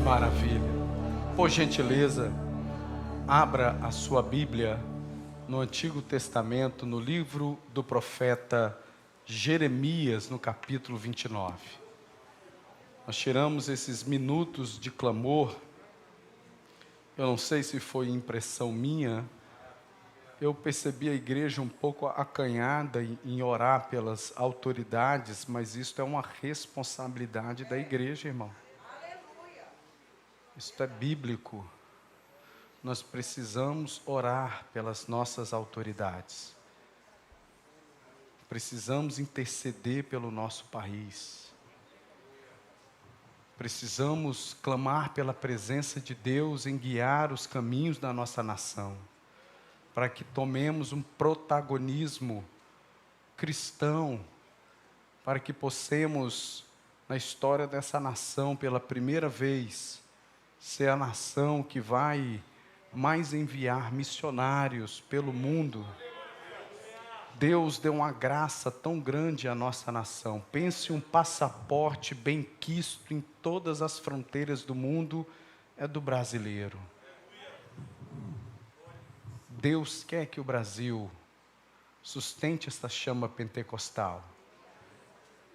Maravilha. Por gentileza, abra a sua Bíblia no Antigo Testamento, no livro do profeta Jeremias, no capítulo 29. Nós tiramos esses minutos de clamor. Eu não sei se foi impressão minha, eu percebi a igreja um pouco acanhada em orar pelas autoridades, mas isso é uma responsabilidade da igreja, irmão. Isso é bíblico. Nós precisamos orar pelas nossas autoridades. Precisamos interceder pelo nosso país. Precisamos clamar pela presença de Deus em guiar os caminhos da nossa nação, para que tomemos um protagonismo cristão, para que possamos, na história dessa nação, pela primeira vez, ser a nação que vai mais enviar missionários pelo mundo. Deus deu uma graça tão grande à nossa nação. Pense um passaporte bem quisto em todas as fronteiras do mundo, é do brasileiro. Deus quer que o Brasil sustente essa chama pentecostal.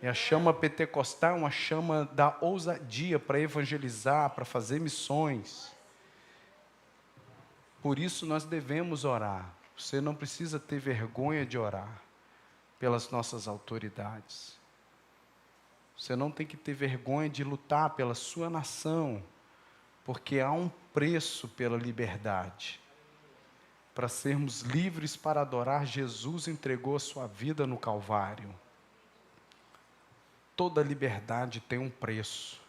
E a chama pentecostal é uma chama da ousadia para evangelizar, para fazer missões. Por isso nós devemos orar. Você não precisa ter vergonha de orar pelas nossas autoridades. Você não tem que ter vergonha de lutar pela sua nação, porque há um preço pela liberdade. Para sermos livres para adorar, Jesus entregou a sua vida no Calvário. Toda liberdade tem um preço.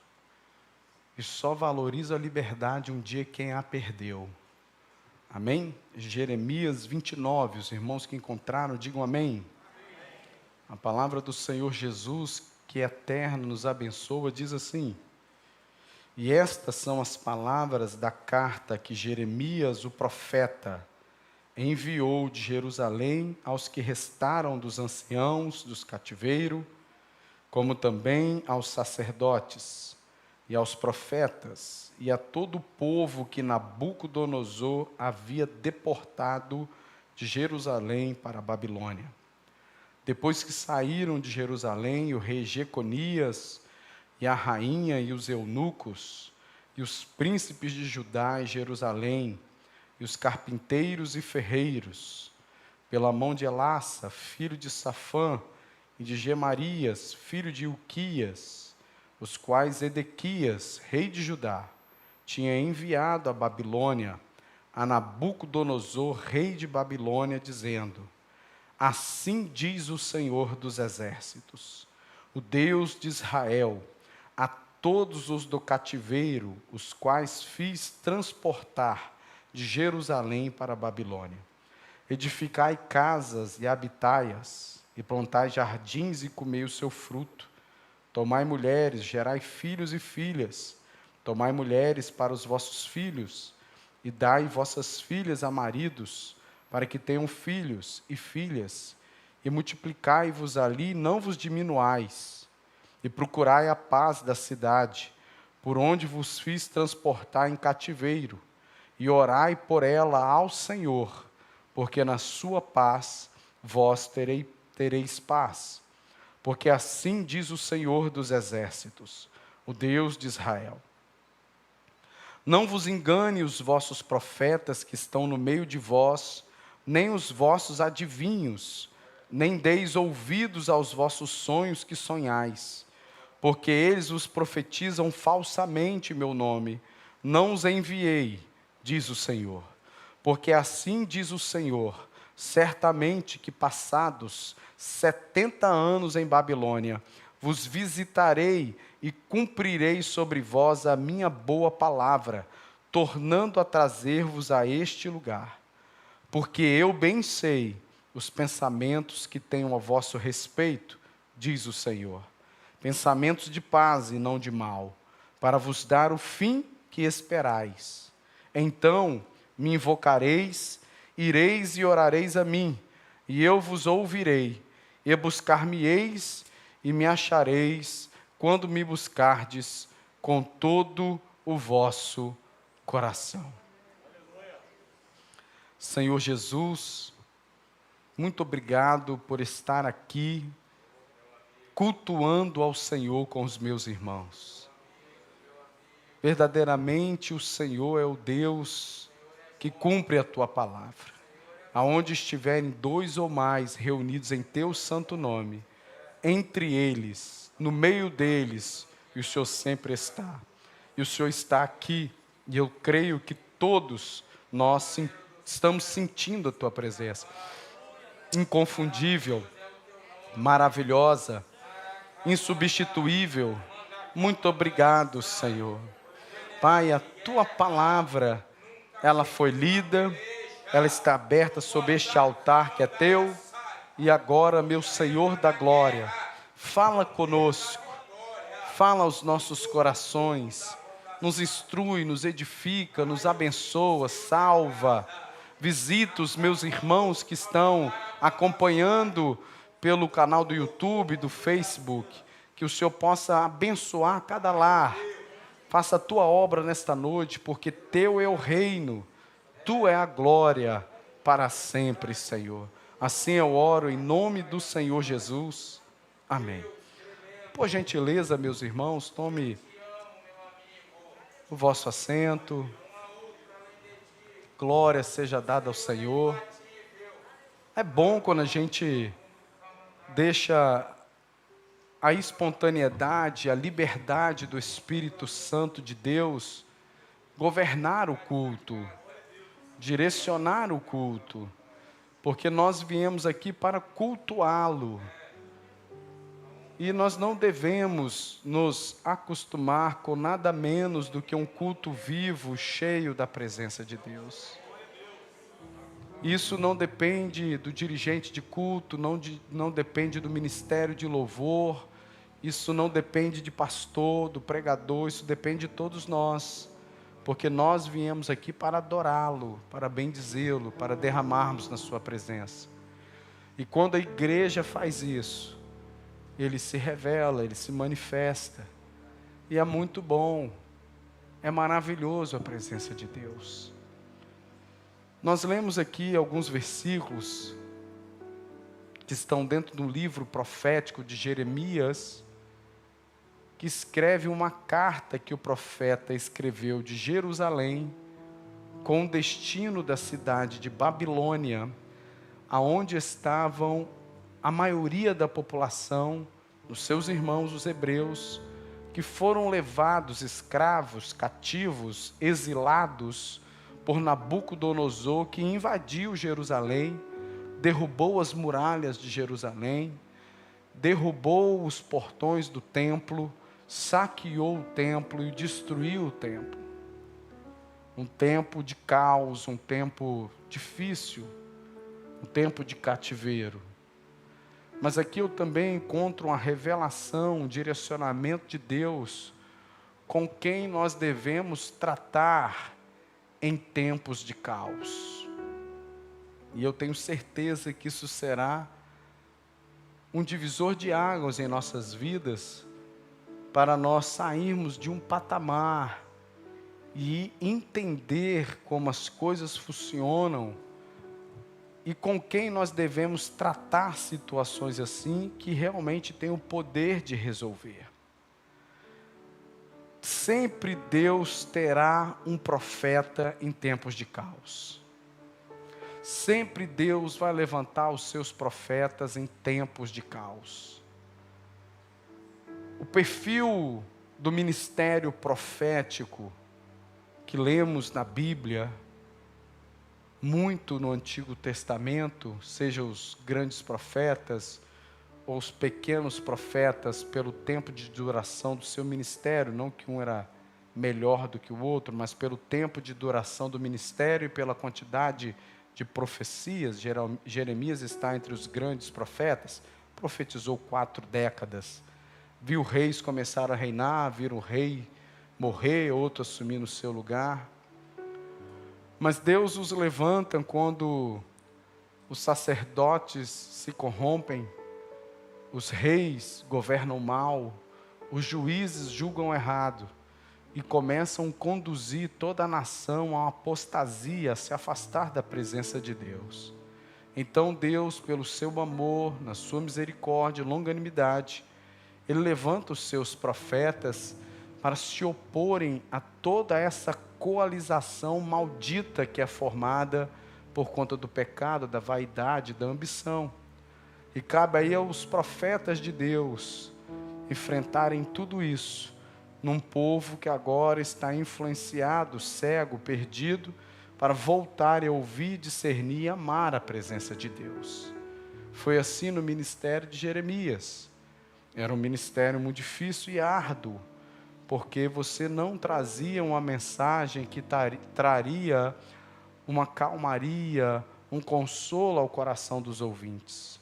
E só valoriza a liberdade um dia quem a perdeu. Amém? Jeremias 29, os irmãos que encontraram, digam amém. A palavra do Senhor Jesus, que é eterno, nos abençoa, diz assim: e estas são as palavras da carta que Jeremias, o profeta, enviou de Jerusalém aos que restaram dos anciãos dos cativeiros, como também aos sacerdotes, e aos profetas, e a todo o povo que Nabucodonosor havia deportado de Jerusalém para a Babilônia. Depois que saíram de Jerusalém, o rei Jeconias, e a rainha, e os eunucos, e os príncipes de Judá e Jerusalém, e os carpinteiros e ferreiros, pela mão de Elassa, filho de Safã, e de Gemarias, filho de Ilquias, os quais Edequias, rei de Judá, tinha enviado à Babilônia, a Nabucodonosor, rei de Babilônia, dizendo: assim diz o Senhor dos exércitos, o Deus de Israel, a todos os do cativeiro, os quais fiz transportar de Jerusalém para a Babilônia. Edificai casas e habitai-as, e plantai jardins e comei o seu fruto. Tomai mulheres, gerai filhos e filhas. Tomai mulheres para os vossos filhos, e dai vossas filhas a maridos, para que tenham filhos e filhas. E multiplicai-vos ali, não vos diminuais. E procurai a paz da cidade, por onde vos fiz transportar em cativeiro. E orai por ela ao Senhor, porque na sua paz vós tereis paz. Porque assim diz o Senhor dos exércitos, o Deus de Israel: não vos engane os vossos profetas que estão no meio de vós, nem os vossos adivinhos, nem deis ouvidos aos vossos sonhos que sonhais, porque eles vos profetizam falsamente meu nome. Não os enviei, diz o Senhor. Porque assim diz o Senhor: certamente que passados 70 anos em Babilônia, vos visitarei e cumprirei sobre vós a minha boa palavra, tornando a trazer-vos a este lugar. Porque eu bem sei os pensamentos que tenho a vosso respeito, diz o Senhor, pensamentos de paz e não de mal, para vos dar o fim que esperais. Então me invocareis, ireis e orareis a mim, e eu vos ouvirei, e buscar-me-eis e me achareis, quando me buscardes com todo o vosso coração. Senhor Jesus, muito obrigado por estar aqui, cultuando ao Senhor com os meus irmãos. Verdadeiramente o Senhor é o Deus que cumpre a tua palavra. Aonde estiverem 2 ou mais reunidos em teu santo nome, entre eles, no meio deles, e o Senhor sempre está. E o Senhor está aqui, e eu creio que todos nós estamos sentindo a tua presença. Inconfundível, maravilhosa, insubstituível. Muito obrigado, Senhor. Pai, a tua palavra, ela foi lida, ela está aberta sobre este altar que é teu. E agora, meu Senhor da glória, fala conosco, fala aos nossos corações, nos instrui, nos edifica, nos abençoa, salva. Visita os meus irmãos que estão acompanhando pelo canal do YouTube, do Facebook, que o Senhor possa abençoar cada lar. Faça a tua obra nesta noite, porque teu é o reino, tu é a glória para sempre, Senhor. Assim eu oro em nome do Senhor Jesus. Amém. Por gentileza, meus irmãos, tome o vosso assento. Glória seja dada ao Senhor. É bom quando a gente deixa a espontaneidade, a liberdade do Espírito Santo de Deus governar o culto, direcionar o culto, porque nós viemos aqui para cultuá-lo. E nós não devemos nos acostumar com nada menos do que um culto vivo, cheio da presença de Deus. Isso não depende do dirigente de culto, não depende do ministério de louvor, isso não depende de pastor, do pregador, isso depende de todos nós. Porque nós viemos aqui para adorá-lo, para bendizê-lo, para derramarmos na sua presença. E quando a igreja faz isso, ele se revela, ele se manifesta. E é muito bom, é maravilhoso a presença de Deus. Nós lemos aqui alguns versículos que estão dentro do livro profético de Jeremias, que escreve uma carta que o profeta escreveu de Jerusalém, com o destino da cidade de Babilônia, aonde estavam a maioria da população, os seus irmãos, os hebreus, que foram levados escravos, cativos, exilados por Nabucodonosor, que invadiu Jerusalém, derrubou as muralhas de Jerusalém, derrubou os portões do templo, saqueou o templo e destruiu o templo. Um tempo de caos, um tempo difícil, um tempo de cativeiro. Mas aqui eu também encontro uma revelação, um direcionamento de Deus com quem nós devemos tratar em tempos de caos. E eu tenho certeza que isso será um divisor de águas em nossas vidas, para nós sairmos de um patamar e entender como as coisas funcionam e com quem nós devemos tratar situações assim, que realmente tem o poder de resolver. Sempre Deus terá um profeta em tempos de caos. Sempre Deus vai levantar os seus profetas em tempos de caos. O perfil do ministério profético que lemos na Bíblia, muito no Antigo Testamento, seja os grandes profetas ou os pequenos profetas, pelo tempo de duração do seu ministério, não que um era melhor do que o outro, mas pelo tempo de duração do ministério e pela quantidade de profecias. Jeremias está entre os grandes profetas, profetizou 4 décadas, viu reis começar a reinar, viram o rei morrer, outro assumir no seu lugar. Mas Deus os levanta quando os sacerdotes se corrompem, os reis governam mal, os juízes julgam errado. e começam a conduzir toda a nação a uma apostasia, a se afastar da presença de Deus. Então Deus, pelo seu amor, na sua misericórdia, longanimidade, Ele levanta os seus profetas para se oporem a toda essa coalização maldita que é formada por conta do pecado, da vaidade, da ambição. E cabe aí aos profetas de Deus enfrentarem tudo isso num povo que agora está influenciado, cego, perdido, para voltar a ouvir, discernir e amar a presença de Deus. Foi assim no ministério de Jeremias. Era um ministério muito difícil e árduo, porque você não trazia uma mensagem que traria uma calmaria, um consolo ao coração dos ouvintes.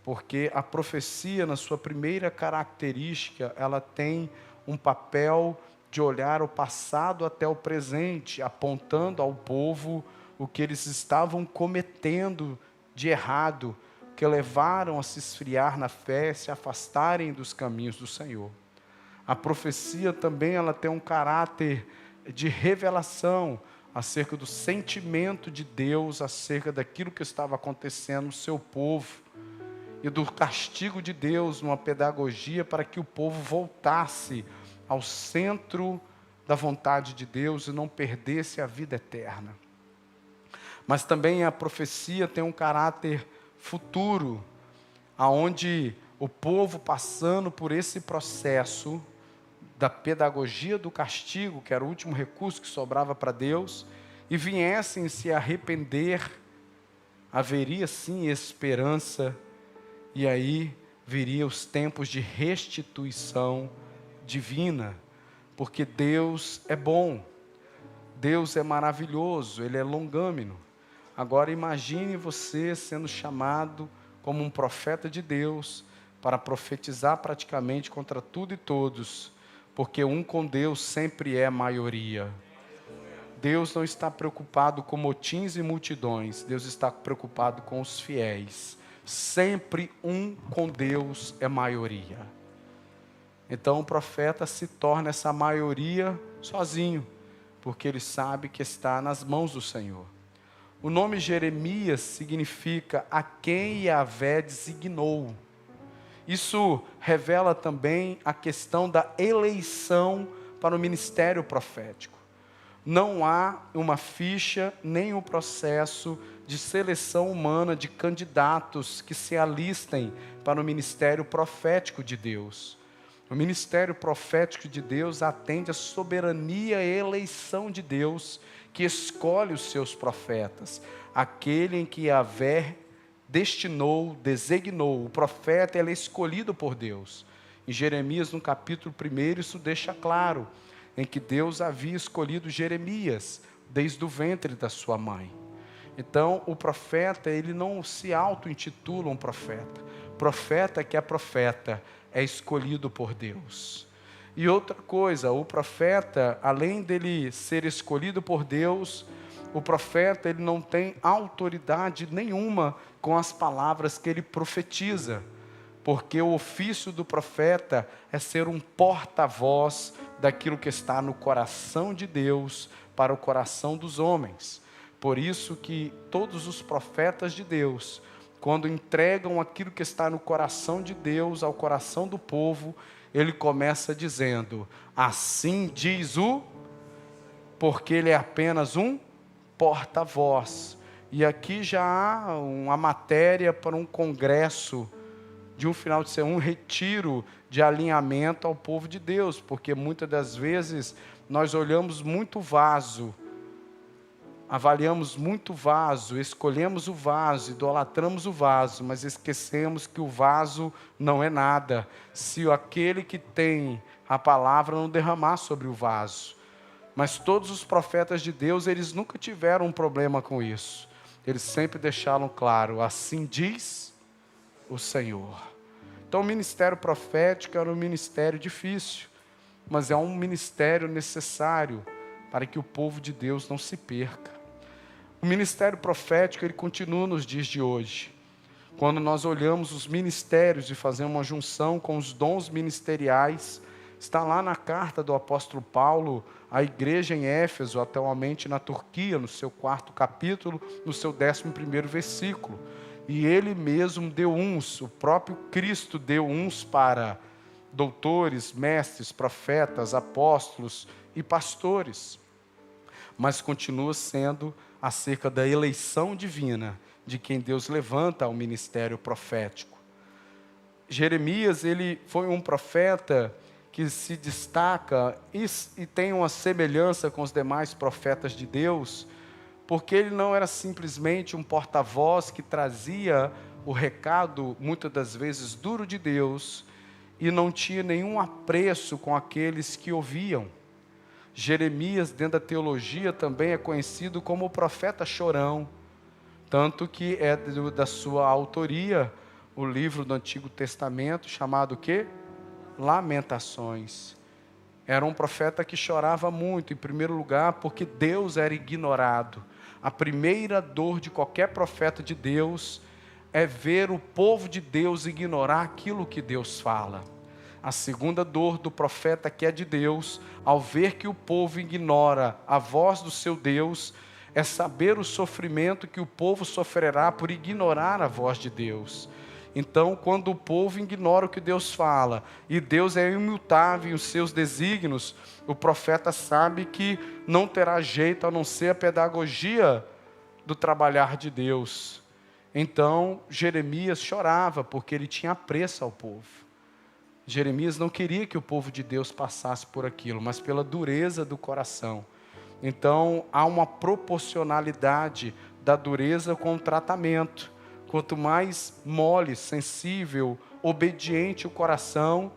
Porque a profecia, na sua primeira característica, ela tem um papel de olhar o passado até o presente, apontando ao povo o que eles estavam cometendo de errado, que levaram a se esfriar na fé, se afastarem dos caminhos do Senhor. A profecia também ela tem um caráter de revelação acerca do sentimento de Deus, acerca daquilo que estava acontecendo no seu povo, e do castigo de Deus, numa pedagogia para que o povo voltasse ao centro da vontade de Deus e não perdesse a vida eterna. Mas também a profecia tem um caráter futuro, aonde o povo passando por esse processo da pedagogia do castigo, que era o último recurso que sobrava para Deus, e viessem se arrepender, haveria sim esperança, e aí viria os tempos de restituição divina, porque Deus é bom, Deus é maravilhoso, Ele é longâmino. Agora imagine você sendo chamado como um profeta de Deus, para profetizar praticamente contra tudo e todos, porque um com Deus sempre é maioria. Deus não está preocupado com motins e multidões, Deus está preocupado com os fiéis. Sempre um com Deus é maioria. Então o profeta se torna essa maioria sozinho, porque ele sabe que está nas mãos do Senhor. O nome Jeremias significa a quem Yahvé designou. Isso revela também a questão da eleição para o ministério profético. Não há uma ficha, nem um processo de seleção humana de candidatos que se alistem para o ministério profético de Deus. O ministério profético de Deus atende à soberania e eleição de Deus, que escolhe os seus profetas, aquele em que Yahvé destinou, designou. O profeta ele é escolhido por Deus. Em Jeremias, no capítulo 1, isso deixa claro, em que Deus havia escolhido Jeremias, desde o ventre da sua mãe. Então, o profeta, ele não se auto-intitula um profeta. Profeta que é profeta, é escolhido por Deus. E outra coisa, o profeta, além dele ser escolhido por Deus, o profeta ele não tem autoridade nenhuma com as palavras que ele profetiza, porque o ofício do profeta é ser um porta-voz daquilo que está no coração de Deus para o coração dos homens. Por isso que todos os profetas de Deus, quando entregam aquilo que está no coração de Deus ao coração do povo, ele começa dizendo, assim diz porque ele é apenas um porta-voz. E aqui já há uma matéria para um congresso, de um final de semana, um retiro de alinhamento ao povo de Deus, porque muitas das vezes nós olhamos muito vaso, avaliamos muito vaso, escolhemos o vaso, idolatramos o vaso, mas esquecemos que o vaso não é nada, se aquele que tem a palavra não derramar sobre o vaso. Mas todos os profetas de Deus, eles nunca tiveram um problema com isso. Eles sempre deixaram claro, assim diz o Senhor. Então o ministério profético era um ministério difícil, mas é um ministério necessário para que o povo de Deus não se perca. O ministério profético, ele continua nos dias de hoje. Quando nós olhamos os ministérios e fazemos uma junção com os dons ministeriais, Está lá na carta do apóstolo Paulo à igreja em Éfeso, atualmente na Turquia, no seu 4º capítulo, no seu 11º versículo. E ele mesmo deu uns, o próprio Cristo deu uns para doutores, mestres, profetas, apóstolos e pastores. Mas continua sendo acerca da eleição divina de quem Deus levanta ao ministério profético. Jeremias, ele foi um profeta que se destaca e tem uma semelhança com os demais profetas de Deus, porque ele não era simplesmente um porta-voz que trazia o recado, muitas das vezes duro de Deus, e não tinha nenhum apreço com aqueles que ouviam. Jeremias, dentro da teologia, também é conhecido como o profeta chorão, tanto que é da sua autoria o livro do Antigo Testamento chamado o quê? Lamentações. Era um profeta que chorava muito, em primeiro lugar, porque Deus era ignorado. A primeira dor de qualquer profeta de Deus é ver o povo de Deus ignorar aquilo que Deus fala. A segunda dor do profeta que é de Deus, ao ver que o povo ignora a voz do seu Deus, é saber o sofrimento que o povo sofrerá por ignorar a voz de Deus. Então, quando o povo ignora o que Deus fala, e Deus é imutável em os seus desígnios, o profeta sabe que não terá jeito a não ser a pedagogia do trabalhar de Deus. Então, Jeremias chorava, porque ele tinha apreço ao povo. Jeremias não queria que o povo de Deus passasse por aquilo, mas pela dureza do coração. Então, há uma proporcionalidade da dureza com o tratamento. Quanto mais mole, sensível, obediente o coração,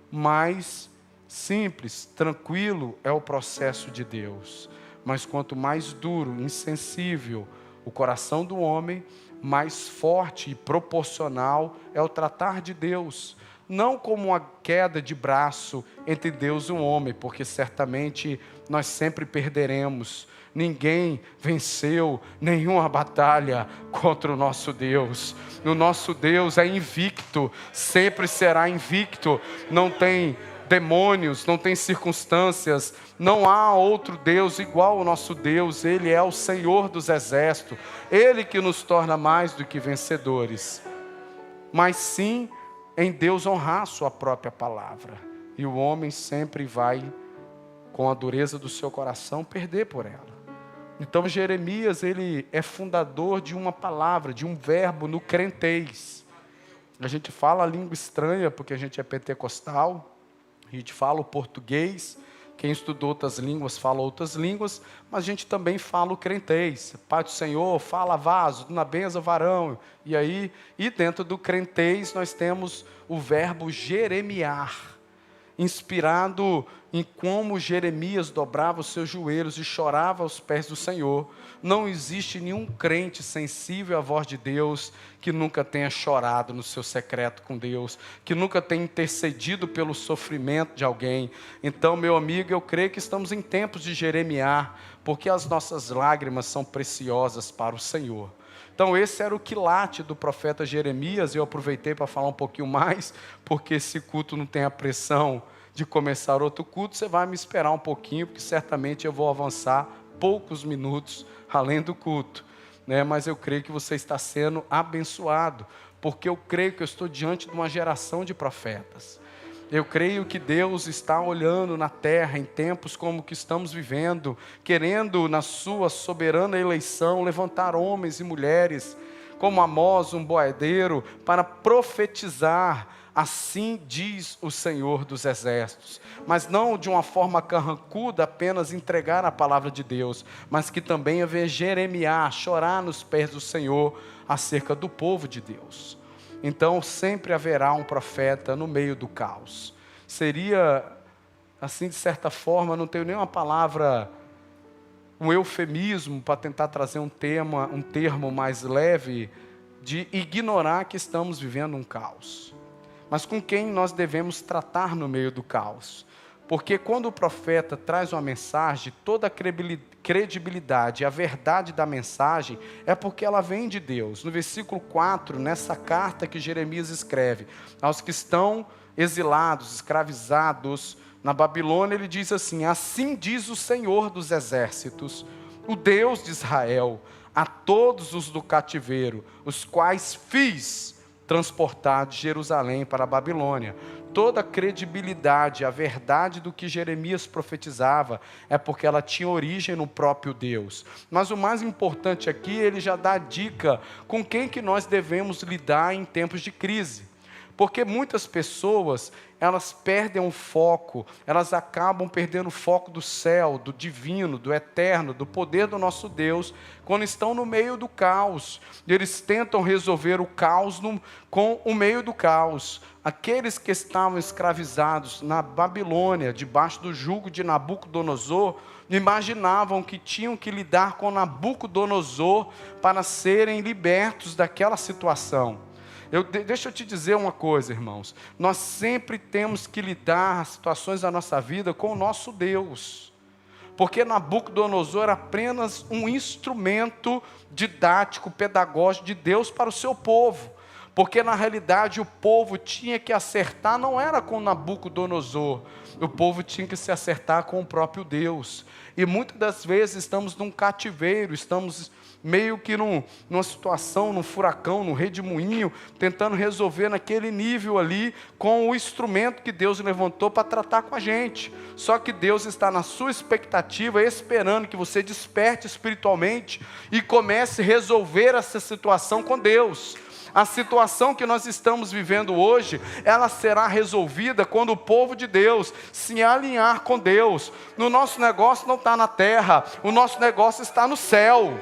mais simples, tranquilo é o processo de Deus. Mas quanto mais duro, insensível o coração do homem, mais forte e proporcional é o tratar de Deus. Não como uma queda de braço entre Deus e o homem, porque certamente nós sempre perderemos. Ninguém venceu nenhuma batalha contra o nosso Deus. O nosso Deus é invicto, sempre será invicto. Não tem demônios, não tem circunstâncias, não há outro Deus igual ao nosso Deus. Ele é o Senhor dos exércitos, Ele que nos torna mais do que vencedores. Mas sim, em Deus honrar a sua própria palavra. E o homem sempre vai, com a dureza do seu coração, perder por ela. Então Jeremias, ele é fundador de uma palavra, de um verbo no crentez. A gente fala a língua estranha porque a gente é pentecostal, a gente fala o português, quem estudou outras línguas fala outras línguas, mas a gente também fala o crentez. Pai do Senhor, fala vaso, na benza varão. E dentro do crentez nós temos o verbo jeremiar, inspirado em como Jeremias dobrava os seus joelhos e chorava aos pés do Senhor. Não existe nenhum crente sensível à voz de Deus que nunca tenha chorado no seu secreto com Deus, que nunca tenha intercedido pelo sofrimento de alguém. Então, meu amigo, eu creio que estamos em tempos de jeremiar, porque as nossas lágrimas são preciosas para o Senhor. Então esse era o quilate do profeta Jeremias, e eu aproveitei para falar um pouquinho mais, porque esse culto não tem a pressão de começar outro culto. Você vai me esperar um pouquinho, porque certamente eu vou avançar poucos minutos além do culto, né? Mas eu creio que você está sendo abençoado, porque eu creio que eu estou diante de uma geração de profetas. Eu creio que Deus está olhando na terra em tempos como que estamos vivendo, querendo na sua soberana eleição levantar homens e mulheres como Amós, um boiadeiro, para profetizar. Assim diz o Senhor dos exércitos, mas não de uma forma carrancuda, apenas entregar a palavra de Deus, mas que também é ver jeremiar, chorar nos pés do Senhor acerca do povo de Deus. Então sempre haverá um profeta no meio do caos. Seria, assim de certa forma, não tenho nenhuma palavra, um eufemismo para tentar trazer um termo mais leve, de ignorar que estamos vivendo um caos. Mas com quem nós devemos tratar no meio do caos? Porque quando o profeta traz uma mensagem, toda a credibilidade, a verdade da mensagem, é porque ela vem de Deus. No versículo 4, nessa carta que Jeremias escreve, aos que estão exilados, escravizados Na Babilônia ele diz assim: assim diz o Senhor dos exércitos, o Deus de Israel, a todos os do cativeiro, os quais fiz transportar de Jerusalém para a Babilônia. Toda a credibilidade, a verdade do que Jeremias profetizava é porque ela tinha origem no próprio Deus. Mas o mais importante aqui, ele já dá a dica com quem que nós devemos lidar em tempos de crise. Porque muitas pessoas, elas perdem o foco, elas acabam perdendo o foco do céu, do divino, do eterno, do poder do nosso Deus, quando estão no meio do caos. E eles tentam resolver o caos com o meio do caos. Aqueles que estavam escravizados na Babilônia, debaixo do jugo de Nabucodonosor, imaginavam que tinham que lidar com Nabucodonosor para serem libertos daquela situação. Deixa eu te dizer uma coisa, irmãos. Nós sempre temos que lidar as situações da nossa vida com o nosso Deus. Porque Nabucodonosor era apenas um instrumento didático, pedagógico de Deus para o seu povo. Porque na realidade o povo tinha que acertar, não era com Nabucodonosor. O povo tinha que se acertar com o próprio Deus. E muitas das vezes estamos num cativeiro, estamos meio que numa situação, num furacão, num redemoinho, tentando resolver naquele nível ali, com o instrumento que Deus levantou para tratar com a gente. Só que Deus está na sua expectativa, esperando que você desperte espiritualmente e comece a resolver essa situação com Deus. A situação que nós estamos vivendo hoje, ela será resolvida quando o povo de Deus se alinhar com Deus. O nosso negócio não está na terra, o nosso negócio está no céu.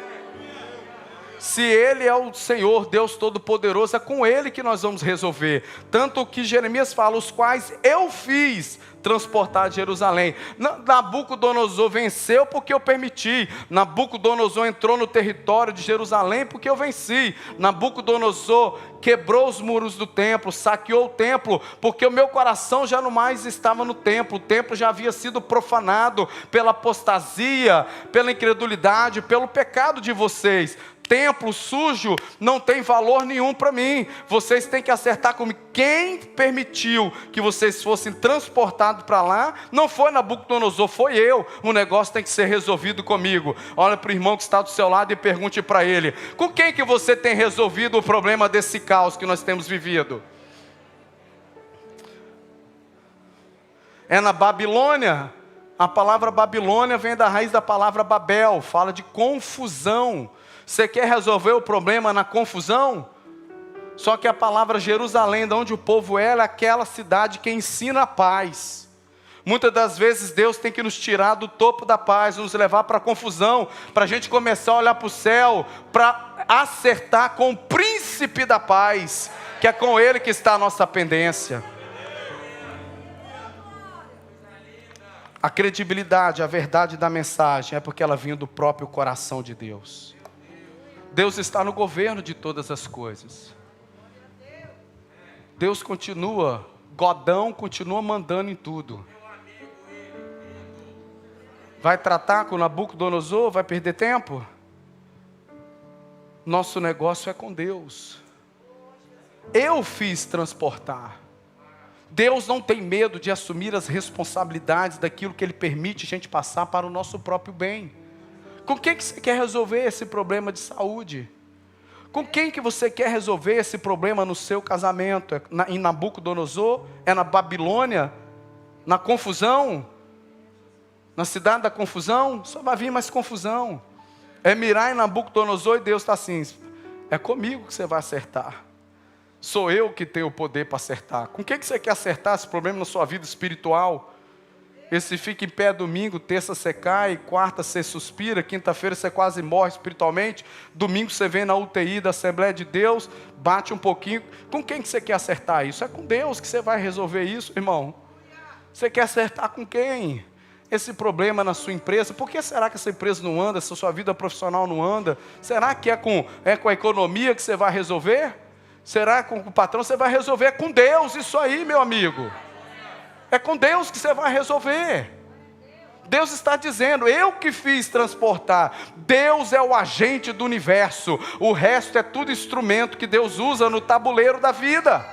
Se Ele é o Senhor, Deus Todo-Poderoso, é com Ele que nós vamos resolver. Tanto que Jeremias fala, os quais eu fiz transportar de Jerusalém. Nabucodonosor venceu porque eu permiti. Nabucodonosor entrou no território de Jerusalém porque eu venci. Nabucodonosor quebrou os muros do templo, saqueou o templo, porque o meu coração já não mais estava no templo. O templo já havia sido profanado pela apostasia, pela incredulidade, pelo pecado de vocês. Templo sujo não tem valor nenhum para mim. Vocês têm que acertar comigo. Quem permitiu que vocês fossem transportados para lá não foi Nabucodonosor, foi eu. O negócio tem que ser resolvido comigo. Olha para o irmão que está do seu lado e pergunte para ele: com quem que você tem resolvido o problema desse caos que nós temos vivido? É na Babilônia? A palavra Babilônia vem da raiz da palavra Babel, fala de confusão. Você quer resolver o problema na confusão? Só que a palavra Jerusalém, de onde o povo é aquela cidade que ensina a paz. Muitas das vezes Deus tem que nos tirar do topo da paz, nos levar para a confusão, para a gente começar a olhar para o céu, para acertar com o príncipe da paz, que é com Ele que está a nossa pendência. A credibilidade, a verdade da mensagem é porque ela vinha do próprio coração de Deus. Deus está no governo de todas as coisas. Deus continua, Godão continua mandando em tudo. Vai tratar com Nabucodonosor? Vai perder tempo? Nosso negócio é com Deus. Eu fiz transportar. Deus não tem medo de assumir as responsabilidades daquilo que Ele permite a gente passar para o nosso próprio bem. Com quem que você quer resolver esse problema de saúde? Com quem que você quer resolver esse problema no seu casamento? É em Nabucodonosor? É na Babilônia? Na confusão? Na cidade da confusão? Só vai vir mais confusão. É mirar em Nabucodonosor e Deus está assim: é comigo que você vai acertar. Sou eu que tenho o poder para acertar. Com quem que você quer acertar esse problema na sua vida espiritual? Esse fica em pé domingo, terça você cai, quarta você suspira, quinta-feira você quase morre espiritualmente, domingo você vem na UTI da Assembleia de Deus, bate um pouquinho. Com quem que você quer acertar isso? É com Deus que você vai resolver isso, irmão. Você quer acertar com quem? Esse problema na sua empresa, por que será que essa empresa não anda, se a sua vida profissional não anda? Será que é com a economia que você vai resolver? Será que com o patrão você vai resolver? É com Deus isso aí, meu amigo. É com Deus que você vai resolver. Deus está dizendo: eu que fiz transportar. Deus é o agente do universo. O resto é tudo instrumento que Deus usa no tabuleiro da vida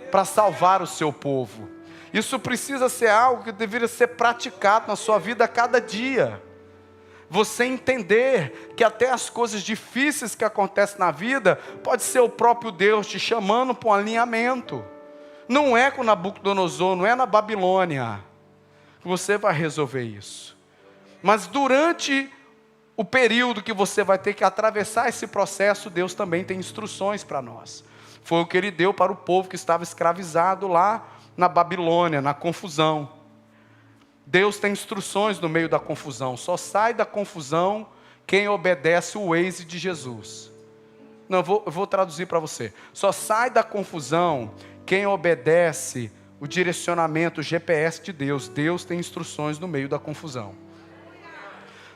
para salvar o seu povo. Isso precisa ser algo que deveria ser praticado na sua vida a cada dia. Você entender que até as coisas difíceis que acontecem na vida, pode ser o próprio Deus te chamando para um alinhamento. Não é com Nabucodonosor, não é na Babilônia que você vai resolver isso. Mas durante o período que você vai ter que atravessar esse processo, Deus também tem instruções para nós. Foi o que Ele deu para o povo que estava escravizado lá na Babilônia, na confusão. Deus tem instruções no meio da confusão. Só sai da confusão quem obedece o Waze de Jesus. Não, eu vou traduzir para você. Só sai da confusão quem obedece o direcionamento, o GPS de Deus. Deus tem instruções no meio da confusão.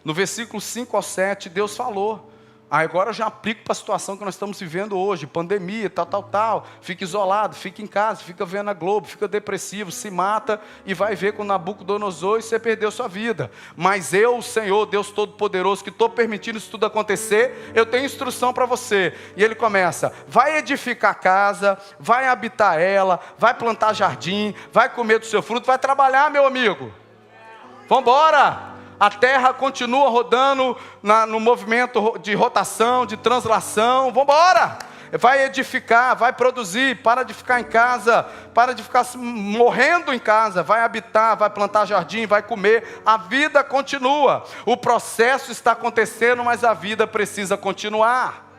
No versículo 5 ao 7, Deus falou. Agora eu já aplico para a situação que nós estamos vivendo hoje, pandemia, tal. Fica isolado, fica em casa, fica vendo a Globo, fica depressivo, se mata e vai ver com Nabucodonosor e você perdeu sua vida. Mas eu, o Senhor, Deus Todo-Poderoso, que estou permitindo isso tudo acontecer, eu tenho instrução para você. E ele começa, vai edificar casa, vai habitar ela, vai plantar jardim, vai comer do seu fruto, vai trabalhar, meu amigo. Vamos embora! A terra continua rodando no movimento de rotação, de translação. Vamos embora! Vai edificar, vai produzir. Para de ficar em casa, para de ficar morrendo em casa. Vai habitar, vai plantar jardim, vai comer. A vida continua. O processo está acontecendo, mas a vida precisa continuar.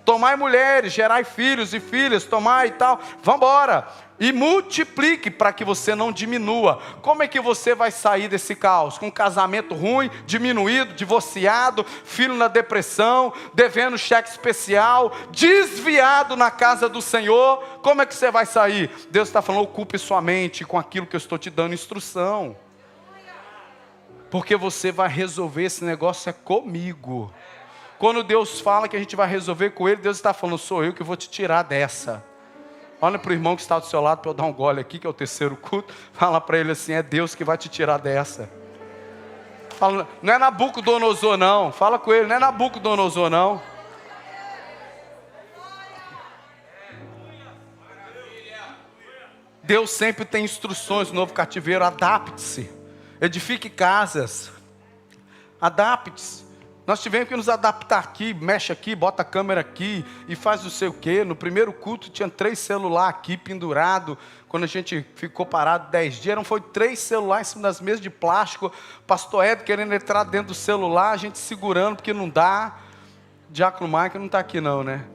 Tomai mulheres, gerai filhos e filhas, tomai e tal. Vamos embora. E multiplique para que você não diminua. Como é que você vai sair desse caos? Com um casamento ruim, diminuído, divorciado, filho na depressão, devendo cheque especial, desviado na casa do Senhor. Como é que você vai sair? Deus está falando, ocupe sua mente com aquilo que eu estou te dando instrução. Porque você vai resolver esse negócio é comigo. Quando Deus fala que a gente vai resolver com Ele, Deus está falando, sou eu que vou te tirar dessa. Olha para o irmão que está do seu lado, para eu dar um gole aqui, que é o terceiro culto. Fala para ele assim, é Deus que vai te tirar dessa. Fala, não é Nabucodonosor não. Fala com ele, não é Nabucodonosor não. Deus sempre tem instruções no novo cativeiro. Adapte-se. Edifique casas. Adapte-se. Nós tivemos que nos adaptar aqui, mexe aqui, bota a câmera aqui e faz não sei o quê. No primeiro culto tinha 3 celulares aqui pendurado. Quando a gente ficou parado 10 dias, foi 3 celulares em cima das mesas de plástico. Pastor Ed querendo entrar dentro do celular, a gente segurando porque não dá. Diácono Mike não está aqui não, né?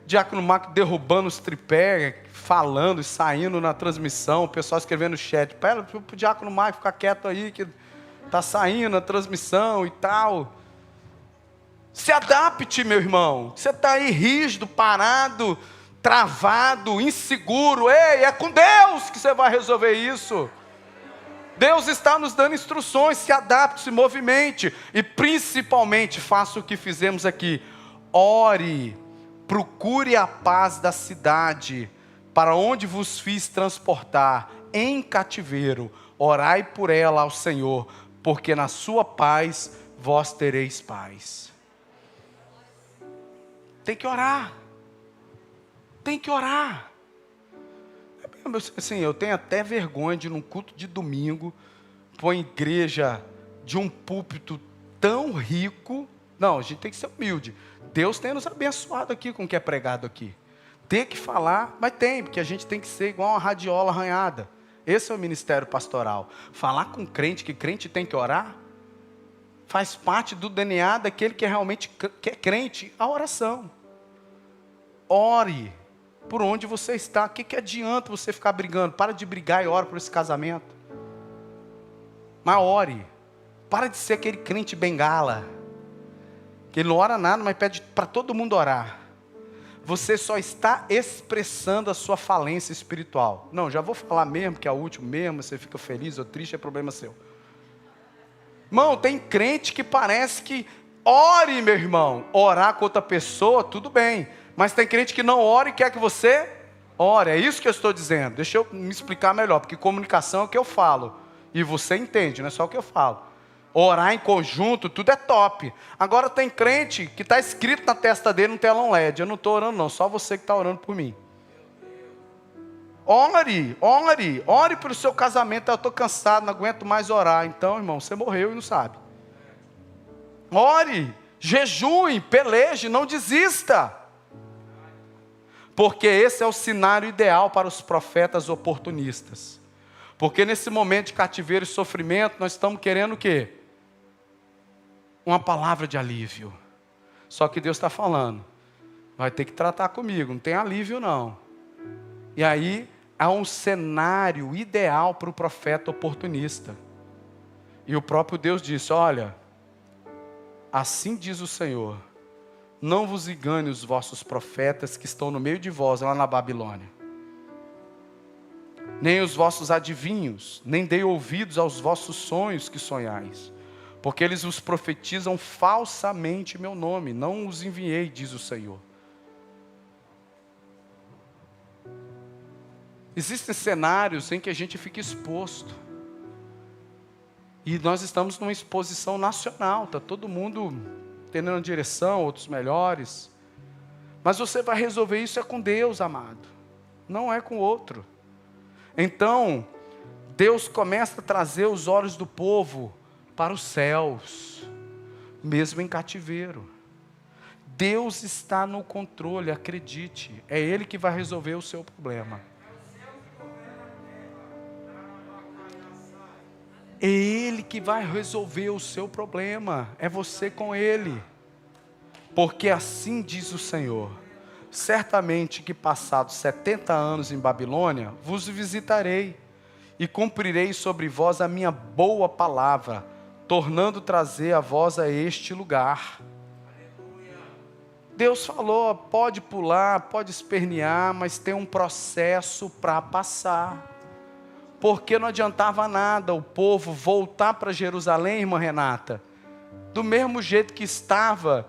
Diácono Mike derrubando os tripés, falando e saindo na transmissão. O pessoal escrevendo no chat. Pera para o Diácono Mike ficar quieto aí, que está saindo na transmissão e tal. Se adapte, meu irmão. Você está aí rígido, parado, travado, inseguro. Ei, é com Deus que você vai resolver isso. Deus está nos dando instruções. Se adapte, se movimente. E principalmente, faça o que fizemos aqui. Ore, procure a paz da cidade, para onde vos fiz transportar, em cativeiro. Orai por ela ao Senhor, porque na sua paz vós tereis paz. Tem que orar. Tem que orar. Assim, eu tenho até vergonha de num culto de domingo, pôr em igreja de um púlpito tão rico. Não, a gente tem que ser humilde. Deus tem nos abençoado aqui com o que é pregado aqui. Tem que falar, mas tem, porque a gente tem que ser igual uma radiola arranhada. Esse é o ministério pastoral. Falar com crente, que crente tem que orar, faz parte do DNA daquele que é realmente que é crente, a oração. Ore por onde você está. O que adianta você ficar brigando? Para de brigar e ora por esse casamento. Mas ore. Para de ser aquele crente bengala, que ele não ora nada, mas pede para todo mundo orar. Você só está expressando a sua falência espiritual. Não, já vou falar mesmo, que é o último mesmo, você fica feliz ou triste, é problema seu. Irmão, tem crente que parece que ore, meu irmão. Orar com outra pessoa, tudo bem. Mas tem crente que não ora e quer que você ore. É isso que eu estou dizendo. Deixa eu me explicar melhor, porque comunicação é o que eu falo. E você entende, não é só o que eu falo. Orar em conjunto, tudo é top. Agora tem crente que está escrito na testa dele um telão LED. Eu não estou orando não, só você que está orando por mim. Ore pelo seu casamento. Eu estou cansado, não aguento mais orar. Então, irmão, você morreu e não sabe. Ore, jejue, peleje, não desista. Porque esse é o cenário ideal para os profetas oportunistas. Porque nesse momento de cativeiro e sofrimento, nós estamos querendo o quê? Uma palavra de alívio. Só que Deus está falando, vai ter que tratar comigo, não tem alívio não. E aí, há um cenário ideal para o profeta oportunista. E o próprio Deus disse, olha, assim diz o Senhor, não vos engane os vossos profetas que estão no meio de vós, lá na Babilônia. Nem os vossos adivinhos, nem dei ouvidos aos vossos sonhos que sonhais. Porque eles os profetizam falsamente em meu nome, não os enviei, diz o Senhor. Existem cenários em que a gente fica exposto. E nós estamos numa exposição nacional, está todo mundo tendo uma direção, outros melhores. Mas você vai resolver isso com Deus, amado. Não é com outro. Então, Deus começa a trazer os olhos do povo para os céus, mesmo em cativeiro. Deus está no controle, acredite. É Ele que vai resolver o seu problema. É Ele que vai resolver o seu problema. É você com Ele. Porque assim diz o Senhor. Certamente que passados 70 anos em Babilônia, vos visitarei. E cumprirei sobre vós a minha boa palavra, tornando trazer a vós a este lugar. Deus falou, pode pular, pode espernear, mas tem um processo para passar. Porque não adiantava nada o povo voltar para Jerusalém, irmã Renata, do mesmo jeito que estava,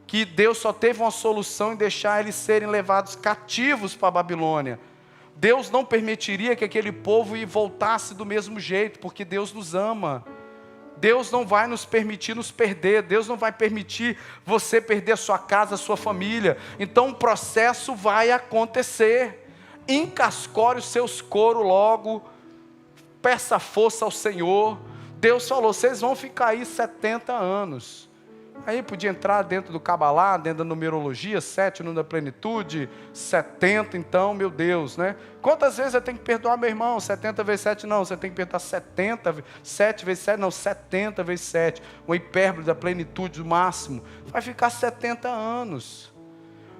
que Deus só teve uma solução em deixar eles serem levados cativos para a Babilônia. Deus não permitiria que aquele povo voltasse do mesmo jeito, porque Deus nos ama. Deus não vai nos permitir nos perder. Deus não vai permitir você perder a sua casa, a sua família. Então o processo vai acontecer. Encascore os seus coros logo. Peça força ao Senhor. Deus falou, vocês vão ficar aí 70 anos. Aí podia entrar dentro do Cabalá, dentro da numerologia, 7 no da plenitude, 70 então, meu Deus, né? Quantas vezes eu tenho que perdoar meu irmão? 70 vezes 7 não, você tem que perdoar 70, 7 vezes 7 não, 70 vezes 7. Uma hipérbole da plenitude do máximo. Vai ficar 70 anos.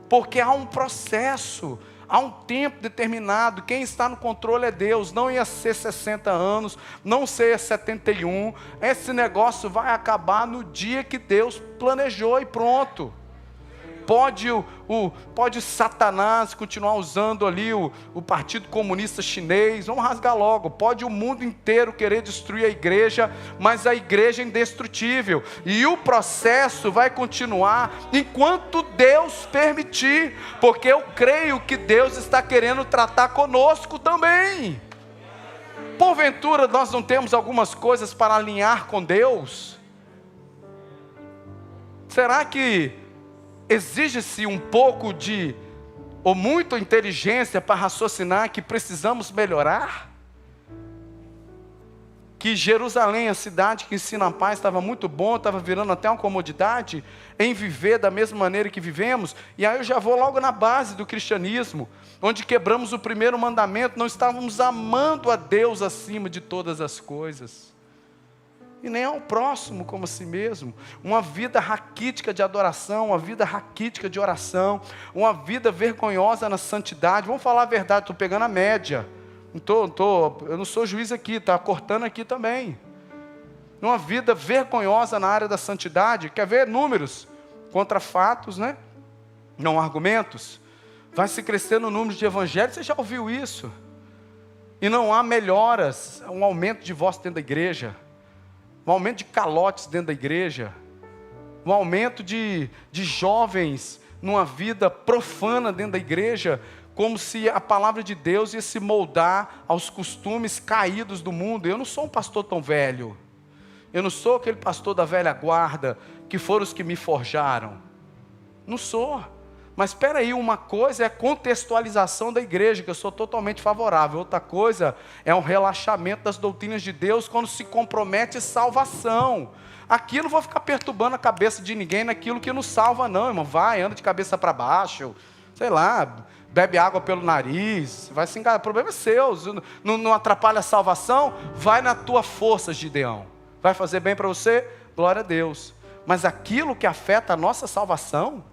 Porque há um processo. Há um tempo determinado, quem está no controle é Deus, não ia ser 60 anos, não ser 71, esse negócio vai acabar no dia que Deus planejou e pronto. Pode Satanás continuar usando ali o Partido Comunista Chinês, vamos rasgar logo, pode o mundo inteiro querer destruir a igreja, mas a igreja é indestrutível, e o processo vai continuar enquanto Deus permitir, porque eu creio que Deus está querendo tratar conosco também. Porventura nós não temos algumas coisas para alinhar com Deus? Será que exige-se um pouco ou muita inteligência para raciocinar que precisamos melhorar? Que Jerusalém, a cidade que ensina a paz, estava muito bom, estava virando até uma comodidade em viver da mesma maneira que vivemos. E aí eu já vou logo na base do cristianismo, onde quebramos o primeiro mandamento, não estávamos amando a Deus acima de todas as coisas. E nem ao próximo como a si mesmo. Uma vida raquítica de adoração, uma vida raquítica de oração, uma vida vergonhosa na santidade. Vamos falar a verdade, estou pegando a média. Eu não sou juiz aqui, está cortando aqui também. Uma vida vergonhosa na área da santidade. Quer ver números? Contra fatos, né? Não argumentos. Vai se crescendo o número de evangelhos, você já ouviu isso? E não há melhoras, um aumento de divórcio dentro da igreja. Um aumento de calotes dentro da igreja, um aumento de jovens numa vida profana dentro da igreja, como se a palavra de Deus ia se moldar aos costumes caídos do mundo. Eu não sou um pastor tão velho, eu não sou aquele pastor da velha guarda, que foram os que me forjaram, não sou, Mas espera aí, uma coisa é a contextualização da igreja, que eu sou totalmente favorável. Outra coisa é um relaxamento das doutrinas de Deus quando se compromete salvação. Aqui eu não vou ficar perturbando a cabeça de ninguém naquilo que não salva não, irmão. Vai, anda de cabeça para baixo, sei lá, bebe água pelo nariz, vai se enganar. O problema é seu, não atrapalha a salvação, vai na tua força, Gideão. Vai fazer bem para você? Glória a Deus. Mas aquilo que afeta a nossa salvação,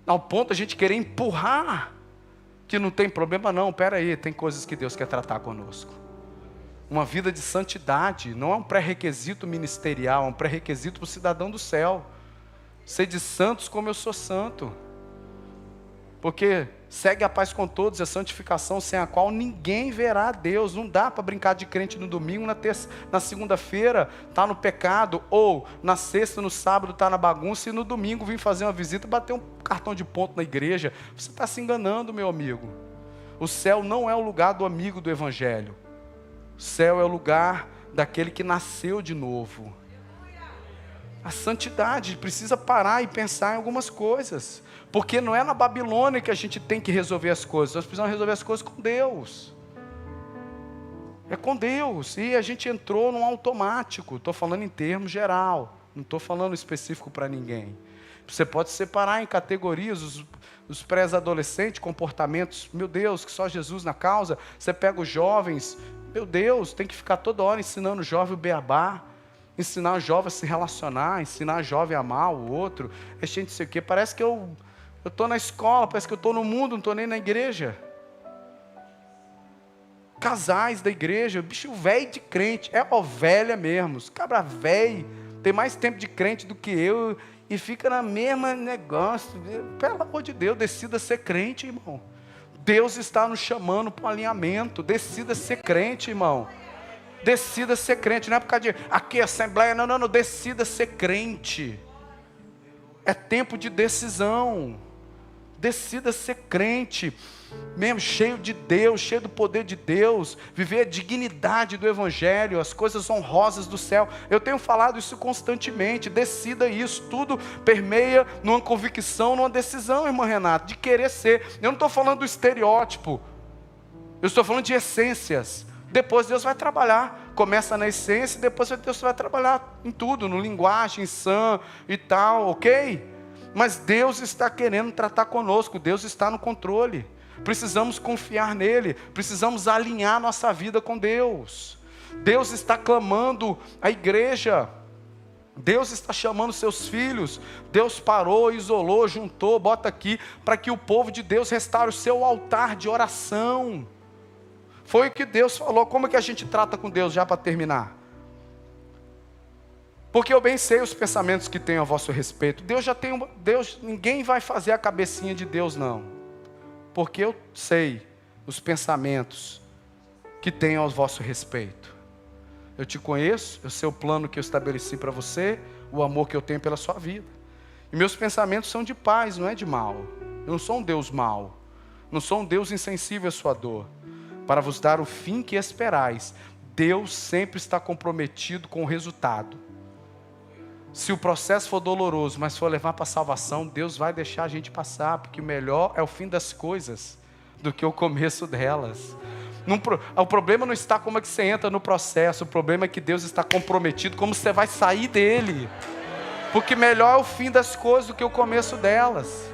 ao ponto de a gente querer empurrar, que não tem problema não, espera aí, tem coisas que Deus quer tratar conosco. Uma vida de santidade não é um pré-requisito ministerial, é um pré-requisito para o cidadão do céu. Sede santos como eu sou santo. Porque segue a paz com todos, a santificação sem a qual ninguém verá a Deus. Não dá para brincar de crente no domingo, na segunda-feira está no pecado, ou na sexta, no sábado está na bagunça, e no domingo vir fazer uma visita, bater um cartão de ponto na igreja. Você está se enganando, meu amigo. O céu não é o lugar do amigo do evangelho. O céu é o lugar daquele que nasceu de novo. A santidade precisa parar e pensar em algumas coisas. Porque não é na Babilônia que a gente tem que resolver as coisas. Nós precisamos resolver as coisas com Deus. É com Deus. E a gente entrou num automático. Estou falando em termos geral. Não estou falando específico para ninguém. Você pode separar em categorias os pré-adolescentes, comportamentos. Meu Deus, que só Jesus na causa. Você pega os jovens. Meu Deus, tem que ficar toda hora ensinando o jovem o beabá. Ensinar o jovem a se relacionar. Ensinar o jovem a amar o outro. É gente não sei o quê. Parece que eu estou na escola, parece que eu estou no mundo, não estou nem na igreja. Casais da igreja, bicho velho de crente, é ovelha mesmo, os cabra velho, tem mais tempo de crente do que eu, e fica na mesma negócio. Pelo amor de Deus, decida ser crente, irmão. Deus está nos chamando para um alinhamento, decida ser crente, irmão. Decida ser crente, não é por causa de, aqui assembleia, não, decida ser crente. É tempo de decisão. Decida ser crente, mesmo cheio de Deus, cheio do poder de Deus, viver a dignidade do Evangelho, as coisas honrosas do céu. Eu tenho falado isso constantemente, decida isso, tudo permeia numa convicção, numa decisão, irmã Renata, de querer ser. Eu não estou falando do estereótipo, eu estou falando de essências. Depois Deus vai trabalhar, começa na essência, depois Deus vai trabalhar em tudo, no linguagem, sã e tal, ok? Mas Deus está querendo tratar conosco, Deus está no controle. Precisamos confiar nele, precisamos alinhar nossa vida com Deus. Deus está clamando a igreja, Deus está chamando seus filhos. Deus parou, isolou, juntou, bota aqui, para que o povo de Deus restaure o seu altar de oração. Foi o que Deus falou. Como é que a gente trata com Deus, já para terminar? Porque eu bem sei os pensamentos que tenho a vosso respeito. Deus, ninguém vai fazer a cabecinha de Deus, não. Porque eu sei os pensamentos que tenho ao vosso respeito. Eu te conheço, eu sei o plano que eu estabeleci para você, o amor que eu tenho pela sua vida. E meus pensamentos são de paz, não é de mal. Eu não sou um Deus mau. Não sou um Deus insensível à sua dor. Para vos dar o fim que esperais. Deus sempre está comprometido com o resultado. Se o processo for doloroso, mas for levar para a salvação, Deus vai deixar a gente passar, porque o melhor é o fim das coisas do que o começo delas. O problema não está como é que você entra no processo, o problema é que Deus está comprometido como você vai sair dele. Porque melhor é o fim das coisas do que o começo delas.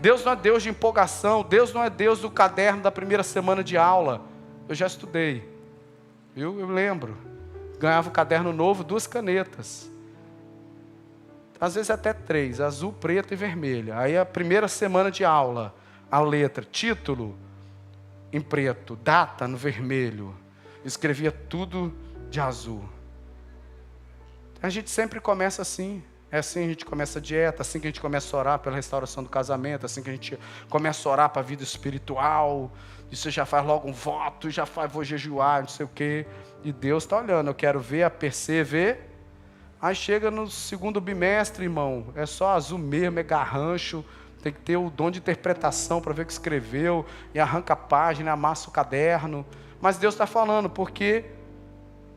Deus não é Deus de empolgação, Deus não é Deus do caderno da primeira semana de aula. Eu já estudei, eu lembro. Ganhava um caderno novo, 2 canetas. Às vezes até 3, azul, preto e vermelho. Aí a primeira semana de aula, a letra, título em preto, data no vermelho. Escrevia tudo de azul. A gente sempre começa assim. É assim que a gente começa a dieta, assim que a gente começa a orar pela restauração do casamento, assim que a gente começa a orar para a vida espiritual. E você já faz logo um voto, já faz, vou jejuar, não sei o quê. E Deus está olhando, eu quero ver a perceber. Aí chega no segundo bimestre, irmão, é só azul mesmo, é garrancho, tem que ter o dom de interpretação para ver o que escreveu, e arranca a página, amassa o caderno. Mas Deus está falando, porque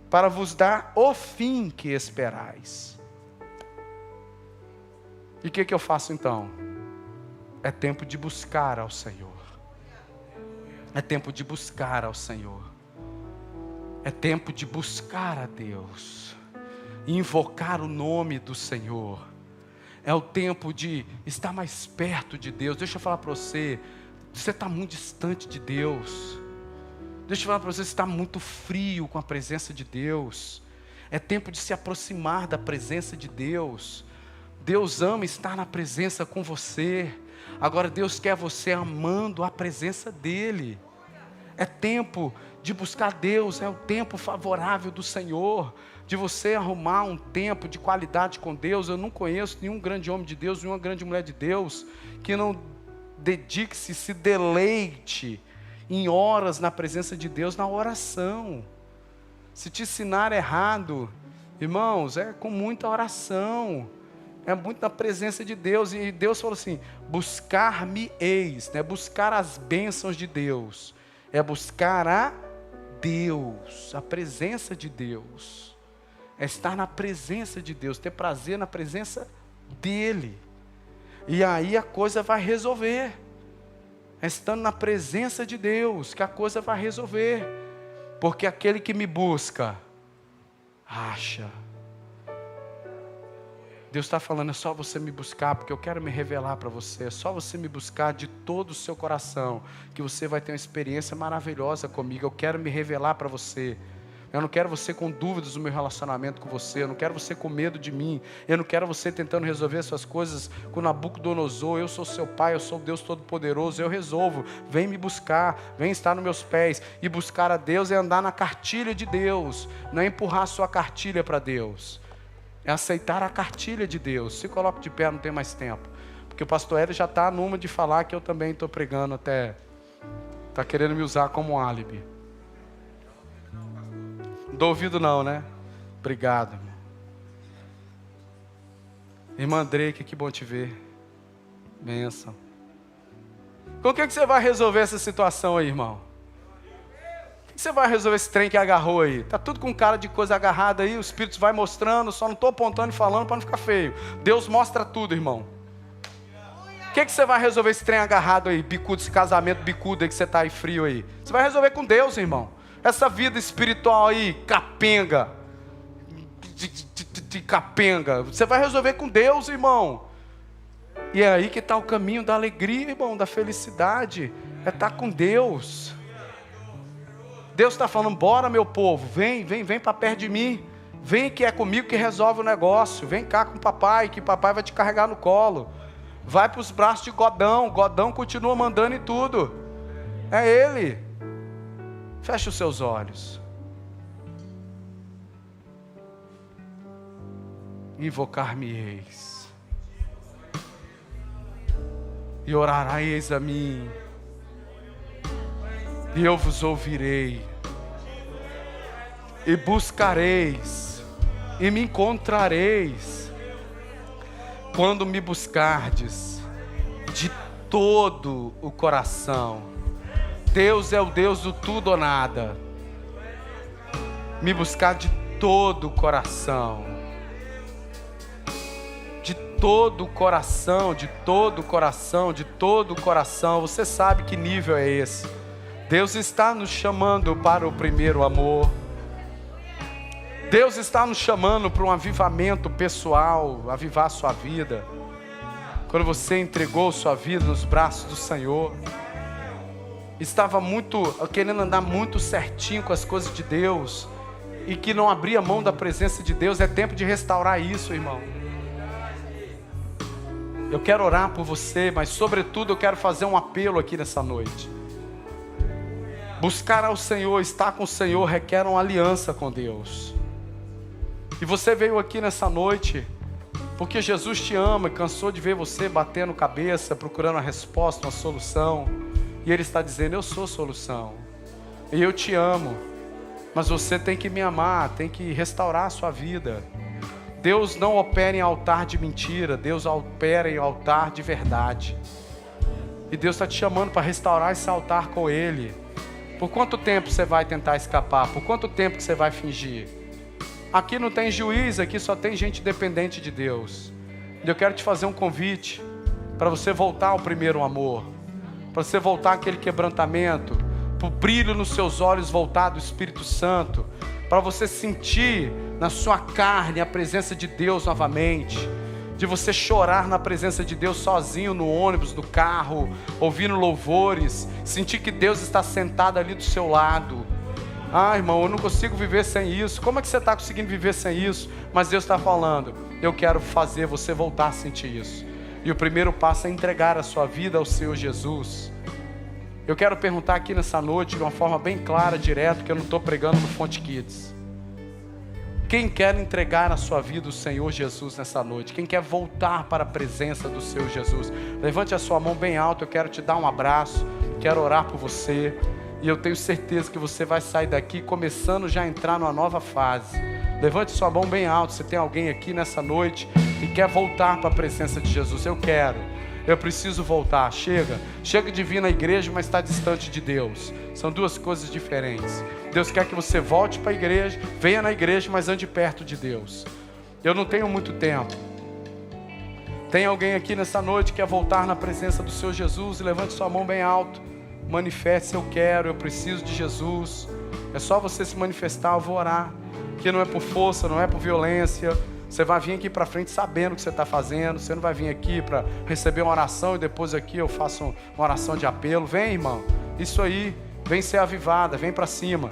para vos dar o fim que esperais. E o que eu faço então? É tempo de buscar ao Senhor. É tempo de buscar ao Senhor. É tempo de buscar a Deus. Invocar o nome do Senhor. É o tempo de estar mais perto de Deus. Deixa eu falar para você. Você está muito distante de Deus. Deixa eu falar para você. Você está muito frio com a presença de Deus. É tempo de se aproximar da presença de Deus. Deus ama estar na presença com você. Agora Deus quer você amando a presença dEle. É tempo de buscar Deus. É o tempo favorável do Senhor. De você arrumar um tempo de qualidade com Deus. Eu não conheço nenhum grande homem de Deus, nenhuma grande mulher de Deus, que não dedique-se, se deleite em horas na presença de Deus, na oração. Se te ensinar errado, irmãos, é com muita oração. É muito na presença de Deus. E Deus falou assim, buscar-me-eis, né? Buscar as bênçãos de Deus. É buscar a Deus, a presença de Deus. É estar na presença de Deus, ter prazer na presença dEle. E aí a coisa vai resolver. É estando na presença de Deus que a coisa vai resolver. Porque aquele que me busca, acha. Deus está falando, é só você me buscar, porque eu quero me revelar para você. É só você me buscar de todo o seu coração, que você vai ter uma experiência maravilhosa comigo. Eu quero me revelar para você. Eu não quero você com dúvidas no meu relacionamento com você. Eu não quero você com medo de mim. Eu não quero você tentando resolver suas coisas com Nabucodonosor. Eu sou seu pai, eu sou Deus Todo-Poderoso. Eu resolvo. Vem me buscar, vem estar nos meus pés. E buscar a Deus é andar na cartilha de Deus. Não é empurrar a sua cartilha para Deus. É aceitar a cartilha de Deus. Se coloque de pé, não tem mais tempo. Porque o pastor Hélio já está numa de falar que eu também estou pregando até. Está querendo me usar como álibi. Não dou ouvido não, né? Obrigado, irmão. Irmã Drake, que bom te ver. Bênção. Com o que você vai resolver essa situação aí, irmão? Você vai resolver esse trem que agarrou aí? Tá tudo com cara de coisa agarrada aí, o Espírito vai mostrando, só não estou apontando e falando para não ficar feio. Deus mostra tudo, irmão. O que você vai resolver esse trem agarrado aí, bicudo, esse casamento bicudo aí que você está aí frio aí? Você vai resolver com Deus, irmão. Essa vida espiritual aí, capenga, de capenga, você vai resolver com Deus, irmão. E é aí que está o caminho da alegria, irmão, da felicidade. É estar com Deus. Deus está falando, bora meu povo, vem para perto de mim. Vem que é comigo que resolve o negócio. Vem cá com o papai, que papai vai te carregar no colo. Vai para os braços de Godão. Godão continua mandando em tudo. É Ele. Feche os seus olhos. Invocar-me-eis. E orareis a mim. E eu vos ouvirei, e buscareis, e me encontrareis, quando me buscardes de todo o coração. Deus é o Deus do tudo ou nada. Me buscar de todo o coração. De todo o coração, de todo o coração, de todo o coração. Você sabe que nível é esse? Deus está nos chamando para o primeiro amor. Deus está nos chamando para um avivamento pessoal, avivar a sua vida. Quando você entregou sua vida nos braços do Senhor, estava querendo andar muito certinho com as coisas de Deus, e que não abria mão da presença de Deus. É tempo de restaurar isso, irmão. Eu quero orar por você, mas sobretudo eu quero fazer um apelo aqui nessa noite. Buscar ao Senhor, estar com o Senhor, requer uma aliança com Deus. E você veio aqui nessa noite porque Jesus te ama e cansou de ver você batendo cabeça, procurando a resposta, uma solução. E Ele está dizendo, eu sou a solução. E eu te amo. Mas você tem que me amar, tem que restaurar a sua vida. Deus não opera em altar de mentira, Deus opera em altar de verdade. E Deus está te chamando para restaurar esse altar com Ele. Por quanto tempo você vai tentar escapar? Por quanto tempo que você vai fingir? Aqui não tem juiz, aqui só tem gente dependente de Deus. Eu quero te fazer um convite. para você voltar ao primeiro amor, para você voltar àquele quebrantamento, para o brilho nos seus olhos voltar do Espírito Santo, para você sentir na sua carne a presença de Deus novamente, de você chorar na presença de Deus sozinho no ônibus, no carro, ouvindo louvores, sentir que Deus está sentado ali do seu lado. Ah, irmão, eu não consigo viver sem isso. Como é que você está conseguindo viver sem isso? Mas Deus está falando, eu quero fazer você voltar a sentir isso. E o primeiro passo é entregar a sua vida ao Senhor Jesus. Eu quero perguntar aqui nessa noite, de uma forma bem clara, direta, que eu não estou pregando no Fonte Kids. Quem quer entregar a sua vida ao Senhor Jesus nessa noite? Quem quer voltar para a presença do Senhor Jesus? Levante a sua mão bem alta, eu quero te dar um abraço, quero orar por você. E eu tenho certeza que você vai sair daqui começando já a entrar numa nova fase. Levante sua mão bem alto, se tem alguém aqui nessa noite que quer voltar para a presença de Jesus. Eu quero, eu preciso voltar. Chega de vir na igreja, mas está distante de Deus. São duas coisas diferentes. Deus quer que você volte para a igreja, venha na igreja, mas ande perto de Deus. Eu não tenho muito tempo. Tem alguém aqui nessa noite que quer voltar na presença do Senhor Jesus? Levante sua mão bem alto. Manifeste, eu quero, eu preciso de Jesus. É só você se manifestar, eu vou orar. Que não é por força, não é por violência. Você vai vir aqui para frente sabendo o que você está fazendo. Você não vai vir aqui para receber uma oração e depois aqui eu faço uma oração de apelo. Vem, irmão, isso aí, vem ser avivada, vem para cima.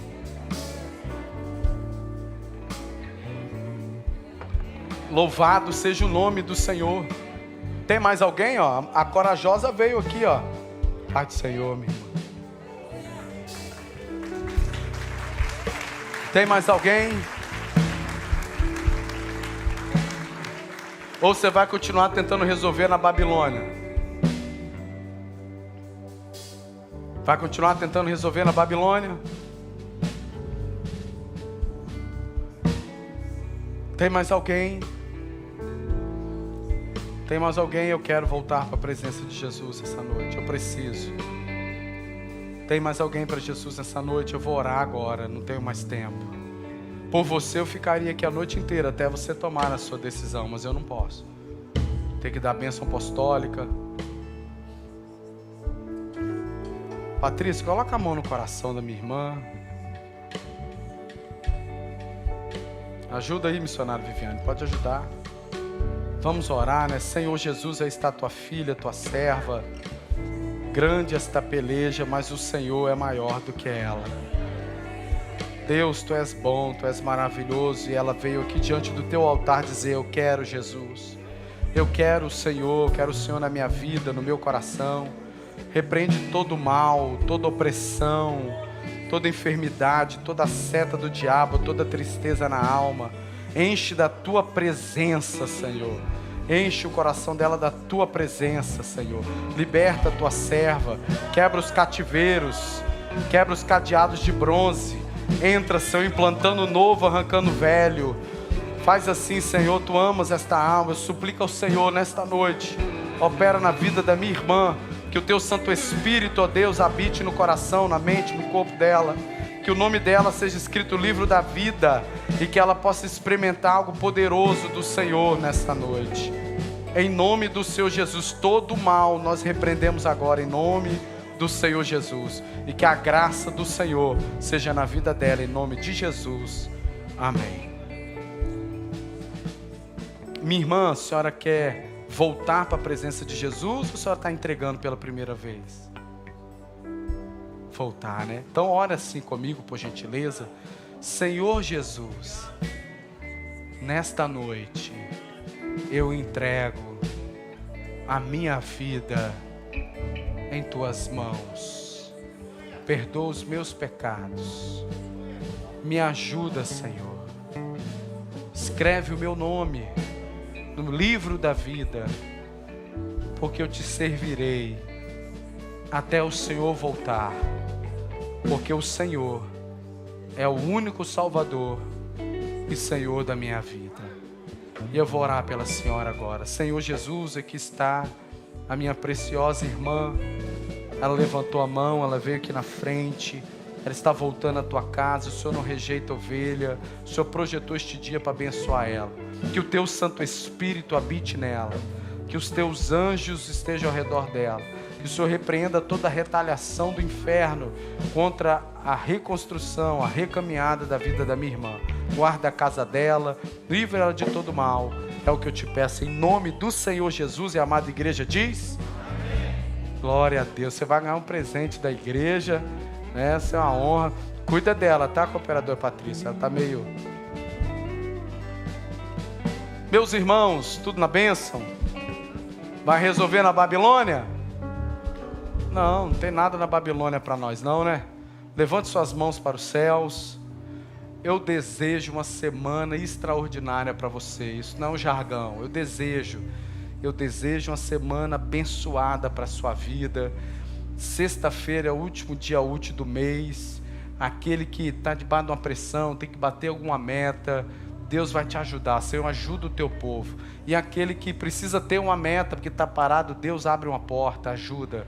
Louvado seja o nome do Senhor. Tem mais alguém, ó? A corajosa veio aqui, ó. Pai do Senhor, meu irmão. Tem mais alguém? Ou você vai continuar tentando resolver na Babilônia? Vai continuar tentando resolver na Babilônia? Tem mais alguém? Tem mais alguém? Eu quero voltar para a presença de Jesus essa noite. Eu preciso. Tem mais alguém para Jesus nessa noite? Eu vou orar agora, não tenho mais tempo. Por você eu ficaria aqui a noite inteira até você tomar a sua decisão, mas eu não posso. Tem que dar a bênção apostólica. Patrícia, coloca a mão no coração da minha irmã. Ajuda aí, missionário Viviane, pode ajudar. Vamos orar, né? Senhor Jesus, aí está tua filha, tua serva. Grande esta peleja, mas o Senhor é maior do que ela. Deus, tu és bom, tu és maravilhoso. E ela veio aqui diante do teu altar dizer, eu quero Jesus. Eu quero o Senhor, quero o Senhor na minha vida, no meu coração. Repreende todo mal, toda opressão, toda enfermidade, toda seta do diabo, toda tristeza na alma. Enche da tua presença, Senhor. Enche o coração dela da tua presença, Senhor. Liberta a tua serva. Quebra os cativeiros. Quebra os cadeados de bronze. Entra, Senhor, implantando novo, arrancando velho. Faz assim, Senhor, tu amas esta alma. Eu suplico ao Senhor nesta noite. Opera na vida da minha irmã. Que o teu Santo Espírito, ó Deus, habite no coração, na mente, no corpo dela. Que o nome dela seja escrito no livro da vida. E que ela possa experimentar algo poderoso do Senhor nesta noite. Em nome do Senhor Jesus, todo mal nós repreendemos agora em nome do Senhor Jesus. E que a graça do Senhor seja na vida dela em nome de Jesus. Amém. Minha irmã, a senhora quer voltar para a presença de Jesus ou a senhora está entregando pela primeira vez? Voltar, né? Então ora assim comigo, por gentileza. Senhor Jesus, nesta noite eu entrego a minha vida em tuas mãos. Perdoa os meus pecados. Me ajuda, Senhor. Escreve o meu nome no livro da vida, porque eu te servirei até o Senhor voltar, porque o Senhor é o único Salvador e Senhor da minha vida. E eu vou orar pela senhora agora. Senhor Jesus, aqui está a minha preciosa irmã. Ela levantou a mão, ela veio aqui na frente. Ela está voltando à tua casa. O Senhor não rejeita a ovelha. O Senhor projetou este dia para abençoar ela. Que o teu Santo Espírito habite nela. que os teus anjos estejam ao redor dela, que o Senhor repreenda toda a retaliação do inferno contra a reconstrução, a recaminhada da vida da minha irmã. Guarda a casa dela, livra ela de todo mal. É o que eu te peço em nome do Senhor Jesus. E a amada igreja diz: amém. Glória a Deus. Você vai ganhar um presente da igreja, né? Essa é uma honra. Cuida dela, tá, cooperador Patrícia? Ela tá meio... Meus irmãos, tudo na bênção? Vai resolver na Babilônia? Não, não tem nada na Babilônia para nós não, né? Levante suas mãos para os céus. Eu desejo uma semana extraordinária para você. Isso não é um jargão. Eu desejo uma semana abençoada para a sua vida. Sexta-feira é o último dia útil do mês. Aquele que está debaixo de uma pressão, tem que bater alguma meta, Deus vai te ajudar. Senhor, ajuda o teu povo. E aquele que precisa ter uma meta, porque está parado, Deus abre uma porta, ajuda.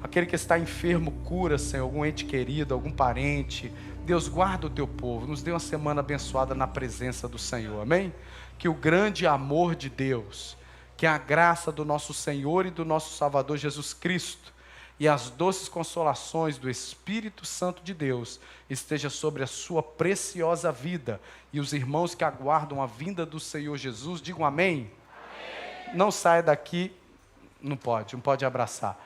Aquele que está enfermo, cura, Senhor, algum ente querido, algum parente. Deus, guarda o teu povo. Nos dê uma semana abençoada na presença do Senhor, amém? Que o grande amor de Deus, que a graça do nosso Senhor e do nosso Salvador Jesus Cristo, e as doces consolações do Espírito Santo de Deus esteja sobre a sua preciosa vida. E os irmãos que aguardam a vinda do Senhor Jesus, digam amém. Amém. Não saia daqui, não pode abraçar.